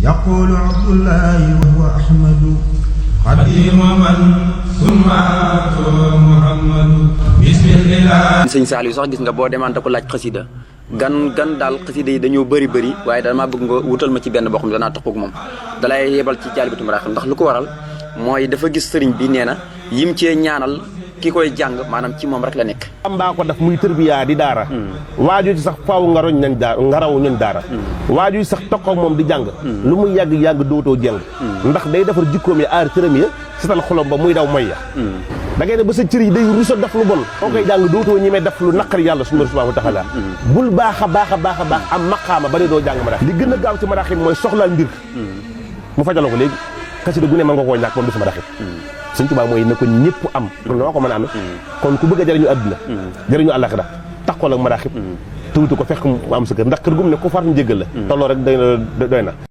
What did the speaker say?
يقول عبد الله وهو أحمد قديم من ثم محمد بسم الله. sëñ Saliou sax gis nga boo demaan da ko laaj xasida gan daal xasida yi dañoo bëri waaye dama bëgg nga wutal ma ci benn boo xam ne danaa taxaw ak moom dalay yebal ci Jaalibatul Maraaxib ndax lu ko waral mooy dafa gis sëriñ bi nee na yim cee ñaanal ki koy jàng maanaam ci moom rek la nekk. am baa ko def muy tërbiyaa di daara. waaju ci sax faaw nga roñ nañ daara nga raw ñun daara. waaju sax toog ak moom di jàng. lu muy yàgg dootoo jàng. ndax day defar jikkoom yi aar cëram ya setal xolom ba muy daw moy ya. da ngay ne ba sa cër yi day rusa def lu bon. boo koy jàng dootoo ñemee def lu naqari yàlla suñu subhaanahu wa taala. bul baax a baax am maqaama ba ne doo jàng maraaxib. li gën a gaaw ci maraaxib mooy soxlaal mbir. mu fajaloo ko léegi xasida gu ne mën nga koo ñàkk moom du si maraaxib. Sëñ Tuubaa mooy na ko ñëpp am noo ko mën a amee kon ku bëgg a jëriñu àdduna jëriñu àllaaxira taxawal ak maraaxib te wutu ko fekk mu am sa kër ndax kër gu mu ne ku far ñu jéggal la te loolu rek doy na